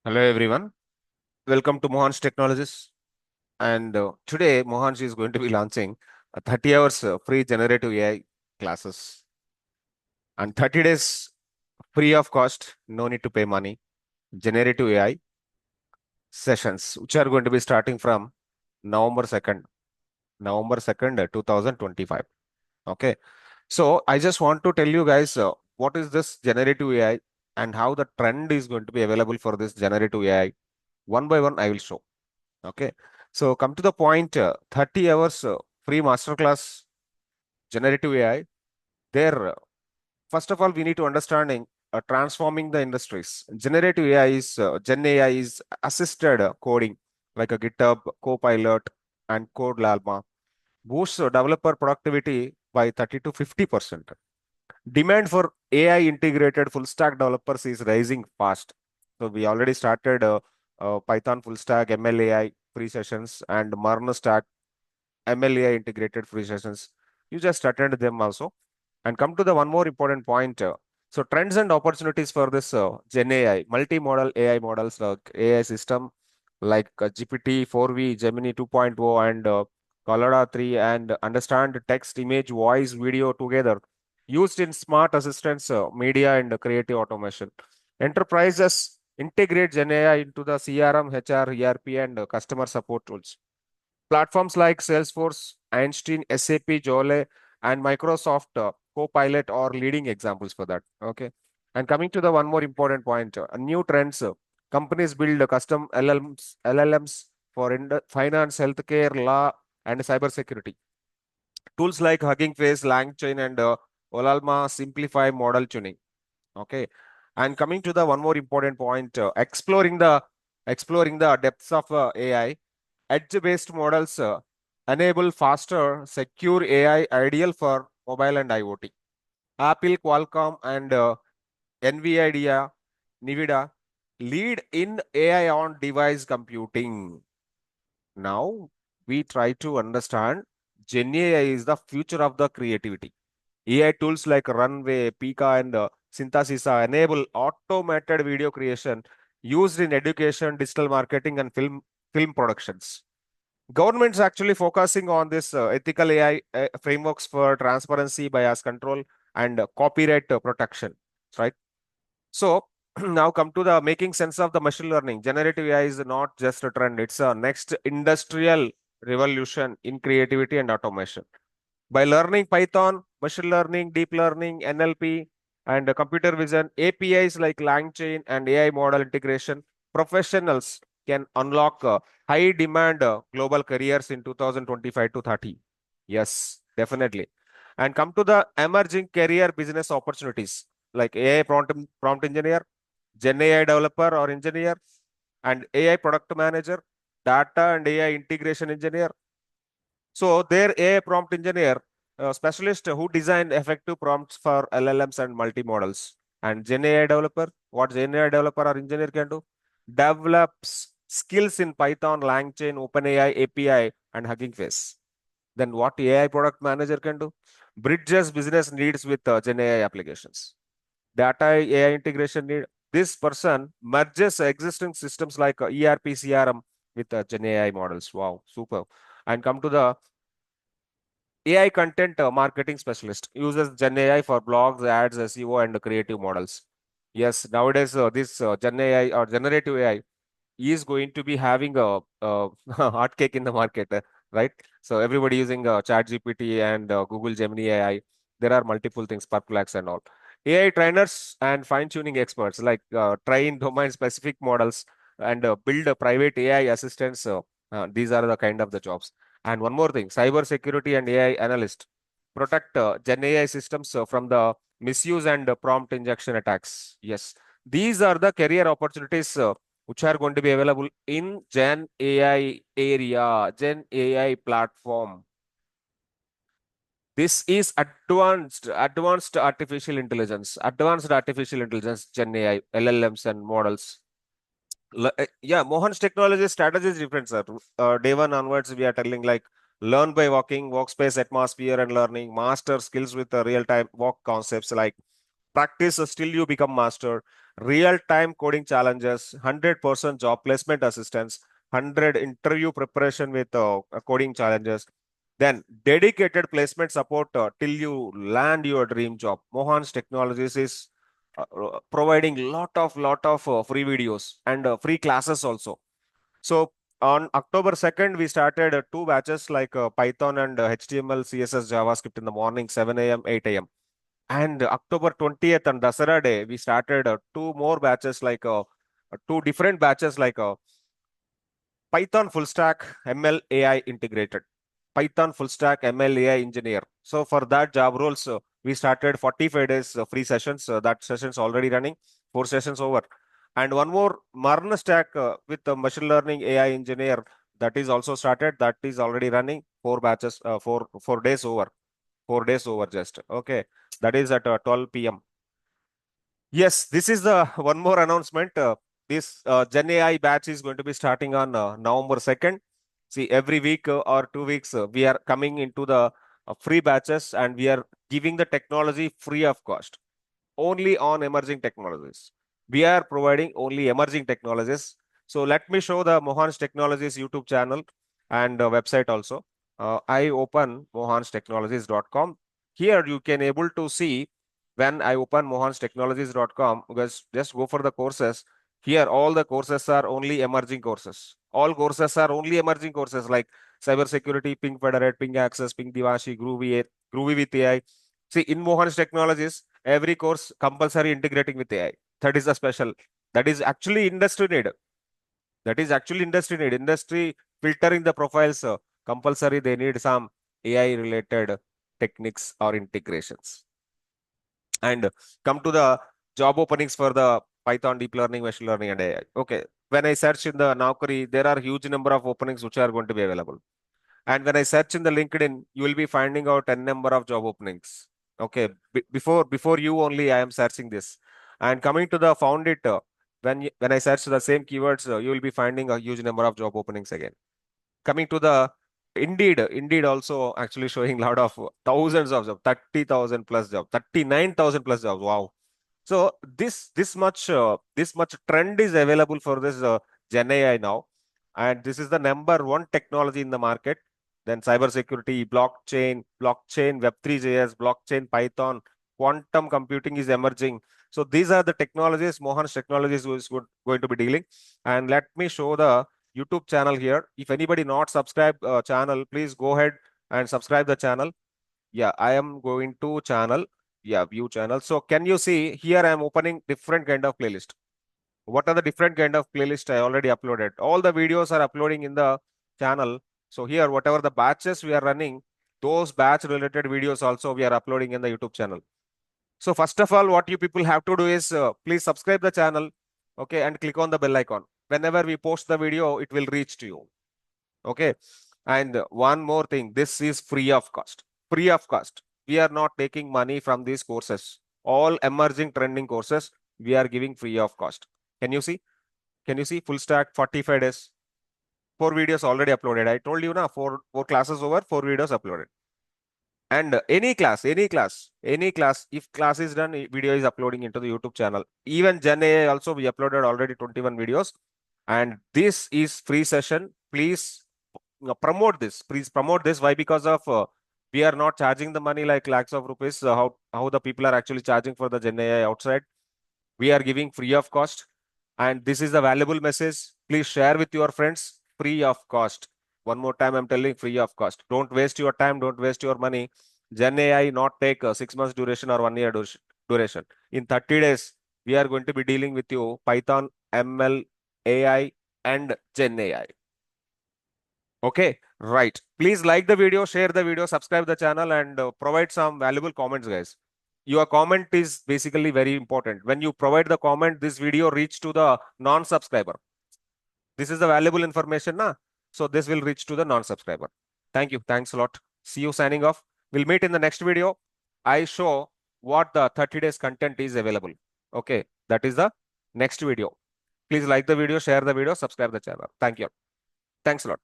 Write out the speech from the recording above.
Hello everyone, welcome to Mohansh Technologies. And today Mohansh is going to be launching a 30 hours free generative AI classes and 30 days free of cost, no need to pay money. Generative AI sessions, which are going to be starting from November 2nd, November 2nd, 2025. Okay. So I just want to tell you guys what is this generative AI and how the trend is going to be available for this generative AI. One by one, I will show. Okay. So come to the point, 30 hours free masterclass generative AI. There, first of all, we need to understanding transforming the industries. Generative AI is Gen AI is assisted coding like a GitHub, Copilot, and Code Llama boosts developer productivity by 30 to 50%. Demand for AI integrated full stack developers is rising fast. So we already started Python full stack, MLAI free sessions, and Marno stack MLAI integrated free sessions. You just attend them also. And come to the one more important point. So trends and opportunities for this Gen AI, multi-modal AI models like AI system like GPT 4V, Gemini 2.0, and Colada 3, and understand text, image, voice, video together, used in smart assistants, media, and creative automation. Enterprises integrate Gen AI into the CRM, HR, ERP, and customer support tools. Platforms like Salesforce, Einstein, SAP, Joule, and Microsoft Copilot are leading examples for that. Okay. And coming to the one more important point, new trends. Companies build custom LLMs for finance, healthcare, law, and cybersecurity. Tools like Hugging Face, LangChain, and Olalma simplify model tuning. Okay. And coming to the one more important point, exploring the depths of AI. Edge-based models enable faster, secure AI ideal for mobile and IoT. Apple, Qualcomm, and NVIDIA lead in AI on device computing. Now we try to understand Gen AI is the future of the creativity. AI tools like Runway, Pika, and Synthesisa enable automated video creation used in education, digital marketing, and film productions. Governments actually focusing on this ethical AI frameworks for transparency, bias control, and copyright protection, right? So now come to the making sense of the machine learning. Generative AI is not just a trend; it's a next industrial revolution in creativity and automation. By learning Python, machine learning, deep learning, NLP, and computer vision, APIs like LangChain and AI model integration, professionals can unlock high demand global careers in 2025 to 30. Yes, definitely. And come to the emerging career business opportunities like AI prompt engineer, Gen AI developer or engineer, and AI product manager, data and AI integration engineer. So their AI prompt engineer, specialist who design effective prompts for LLMs and multi-models. And Gen AI developer, what Gen AI developer or engineer can do? Develops skills in Python, LangChain, OpenAI, API, and Hugging Face. Then what AI product manager can do? Bridges business needs with Gen AI applications. Data AI integration need. This person merges existing systems like ERP, CRM with Gen AI models. Wow, super. And come to the AI content marketing specialist uses Gen AI for blogs, ads, SEO, and creative models. Yes, nowadays this Gen AI or generative AI is going to be having a hot cake in the market, right? So everybody using ChatGPT and Google Gemini AI. There are multiple things, Perplex and all. AI trainers and fine-tuning experts like train domain-specific models and build a private AI assistants. These are the kind of the jobs. And one more thing, cyber security and AI analyst protect Gen AI systems from the misuse and prompt injection attacks. Yes, these are the career opportunities which are going to be available in Gen AI area, Gen AI platform. This is advanced artificial intelligence, Gen AI, LLMs and models. Yeah, Mohan's technology strategy is different, sir. Day one onwards, we are telling like learn by walking, workspace atmosphere and learning, master skills with real-time work concepts like Practice till you become master. Real-time coding challenges, 100% job placement assistance, 100 interview preparation with coding challenges. Then dedicated placement support till you land your dream job. Mohansh Technologies is providing lot of free videos and free classes also. So on October 2nd, we started two batches like Python and HTML, CSS, JavaScript in the morning, 7 a.m., 8 a.m. And October 20th on Dasara Day, we started two more batches like two different batches like Python full stack ML AI integrated. Python full stack ML AI engineer. So for that job roles, we started 45 days free sessions. That session's already running, four sessions over. And one more Marna stack with the machine learning AI engineer that is also started. That is already running, four batches, 4 days over, 4 days over just. Okay. That is at 12 p.m. Yes, this is the one more announcement. This Gen AI batch is going to be starting on November 2nd. See, every week or 2 weeks, we are coming into the free batches and we are giving the technology free of cost, only on emerging technologies. We are providing only emerging technologies. So let me show the Mohansh Technologies YouTube channel and website also. I open mohanshtechnologies.com. Here you can able to see when I open mohanshtechnologies.com, because just go for the courses. Here all the courses are only emerging courses. All courses are only emerging courses like cybersecurity, PingFederate, Ping Access, Ping Divashi, Groovy with AI. See, in Mohansh Technologies, every course compulsory integrating with AI. That is a special. That is actually industry need. That is actually industry need. Industry filtering the profiles compulsory. They need some AI related techniques or integrations. And come to the job openings for the Python, deep learning, machine learning, and AI. Okay. When I search in the Naukri, there are huge number of openings which are going to be available. And when I search in the LinkedIn, you will be finding out a number of job openings. Okay, before you only, I am searching this. And coming to the found it, when I search the same keywords, you will be finding a huge number of job openings again. Coming to the Indeed also actually showing a lot of thousands of jobs, 30,000 plus jobs, 39,000 plus jobs. Wow. So this much trend is available for this Gen AI now, and this is the number one technology in the market. Then cybersecurity, blockchain, Web3 JS, blockchain, Python, quantum computing is emerging. So these are the technologies Mohan's Technologies is going to be dealing. And let me show the YouTube channel here. If anybody not subscribed channel, please go ahead and subscribe the channel. Yeah, I am going to channel. Yeah, view channel. So can you see here I am opening different kind of playlist. What are the different kind of playlist I already uploaded? All the videos are uploading in the channel. So here, whatever the batches we are running, those batch related videos also we are uploading in the YouTube channel. So first of all, what you people have to do is please subscribe the channel, okay, and click on the bell icon. Whenever we post the video, it will reach to you. Okay. And one more thing, this is free of cost. Free of cost. We are not taking money from these courses. All emerging trending courses, we are giving free of cost. Can you see? Can you see full stack 45 days? Four videos already uploaded. I told you now, four classes over, four videos uploaded. And any class, if class is done, video is uploading into the YouTube channel. Even Gen AI also, we uploaded already 21 videos. And this is free session. Please promote this. Please promote this. Why? Because of we are not charging the money like lakhs of rupees. How the people are actually charging for the Gen AI outside. We are giving free of cost. And this is a valuable message. Please share with your friends. Free of cost. One more time, I'm telling free of cost. Don't waste your time. Don't waste your money. Gen AI not take 6 months duration or 1 year duration. In 30 days, we are going to be dealing with you Python, ML, AI, and Gen AI. Okay, right. Please like the video, share the video, subscribe the channel, and provide some valuable comments, guys. Your comment is basically very important. When you provide the comment, this video reach to the non-subscriber. This is the valuable information, na? So this will reach to the non-subscriber. Thank you. Thanks a lot. See you signing off. We'll meet in the next video. I show what the 30 days content is available. Okay, that is the next video. Please like the video, share the video, subscribe the channel. Thank you. Thanks a lot.